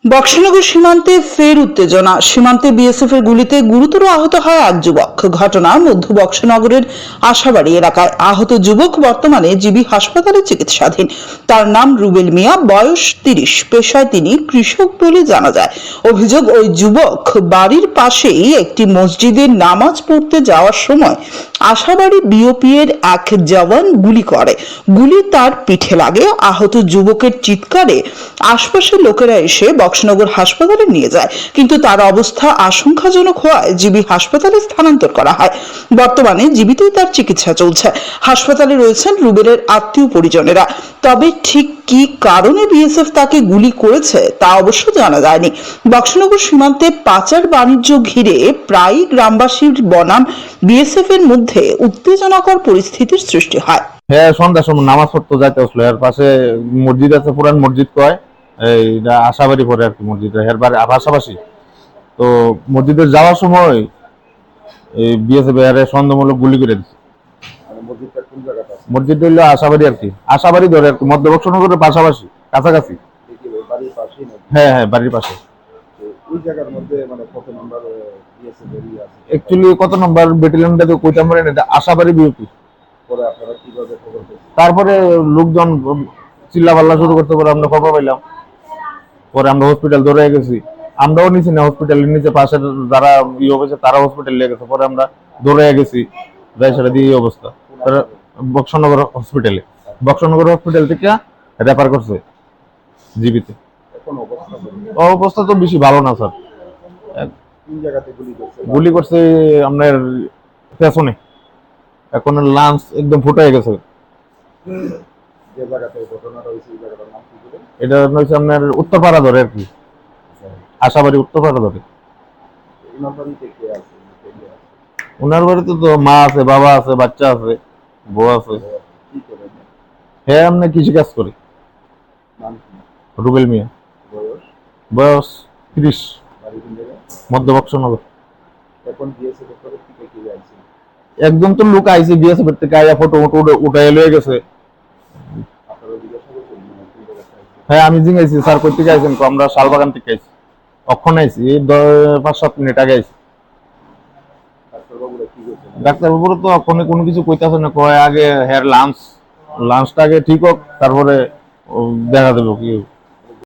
বক্সনগর সীমান্তে ফের উত্তেজনা। সীমান্তে বিএসএফ এর গুলিতে গুরুতর আহত হয় এক যুবক। ঘটনা মধ্য বক্সনগরের আশাবাড়ি এলাকায়। আহত যুবক বর্তমানে জিবি হাসপাতালে চিকিৎসাধীন। তার নাম রুবেল মিয়া, বয়স 30। পেশায় তিনি কৃষক বলে জানা যায়। অভিযোগ, ওই যুবক বাড়ির পাশেই একটি মসজিদে নামাজ পড়তে যাওয়ার সময় আশাবাড়ি বিওপি এর এক জওয়ান গুলি করে। গুলি তার পিঠে লাগে। আহত যুবকের চিৎকারে আশপাশের লোকেরা এসে বক্সনগর হাসপাতালে নিয়ে যায়, কিন্তু তার অবস্থা আশঙ্কাজনক হওয়ায় জিবি হাসপাতালে স্থানান্তর করা হয়। বর্তমানে জীবিতই তার চিকিৎসা চলছে। হাসপাতালে রয়েছেন রুবেলের আত্মীয় পরিজনেরা। তবে ঠিক কি কারণে বিএসএফ তাকে গুলি করেছে তা অবশ্য জানা যায়নি। বক্সনগর সীমান্তে পাচার বাণিজ্য ঘিরে প্রায়ই গ্রামবাসীর বনাম বিএসএফ এর মধ্যে উত্তেজনাকর পরিস্থিতির সৃষ্টি হয়। হ্যাঁ, সন্ধ্যার সময় নামাজ পড়তে যাইতে আসলো। এর পাশে মসজিদ আছে, পুরান মসজিদ কয়, এইটা আশাবাড়ি পরে আর কি মসজিদ, এর পাশাপাশি। তো মসজিদে যাওয়ার সময় এই বিএসএফ এর সন্দেহমূলক গুলি করে দিচ্ছে। মসজিদটা হলো আশাবাড়ি আর কি, আশাবাড়ি ধরে আর কি, মধ্য বক্সনগরের পাশাপাশি, কাছাকাছি। হ্যাঁ হ্যাঁ, বাড়ির পাশে। অ্যাকচুয়ালি কত নম্বর ব্যাটালিয়নটা তো কইতাম পারি না, আশাবাড়ি বিউপি। তারপরে লোকজন চিল্লাপাল্লা শুরু করতে পারে, আমরা খবর পাইলাম। পরে আমরা হসপিটাল দৌড়ে গেছি। আমরাও নিচে না, হসপিটালের নিচে পাশে যারা হয়েছে তারা হসপিটাল নিয়ে গেছে। পরে আমরা দৌড়ে গেছি, যাই সেটা দিয়ে এই অবস্থা। বক্সনগর হসপিটালে, বক্সনগর হসপিটাল থেকে রেফার করছে জিবিতে। অবস্থা তো বেশি ভালো না স্যার। গুলি করছে আপনার পেছনে, এখন লাঞ্চ একদম ফুটে গেছে। এটা হচ্ছে আপনার উত্তরপাড়া ধরে আর কি, আশাবাড়ি উত্তরপাড়া ধরে। ওনার বাড়িতে তো মা আছে, বাবা আছে, বাচ্চা আছে, বউ আছে। হ্যাঁ, আপনি কৃষি কাজ করি। রুবেল মিয়া, বয়স 30, মধ্য বক্সনগর। একজন তো লোক আইসি বিএসএফ থেকে, আয়া ফটো উঠাই লয়ে গেছে। হ্যাঁ, আমি জিজ্ঞাসি স্যার কই থেকে আইছেন, আমরা শালবাগান থেকে আইছি। অক্ষণ আইছি, এই 5-7 মিনিট আগে আইছি। ডাক্তারবাবুরা তো অক্ষণে কোনো কিছু কইতাছে না, কয় আগে হেয়ার লাঞ্চটা আগে ঠিক হোক, তারপরে দেখা দেবো কি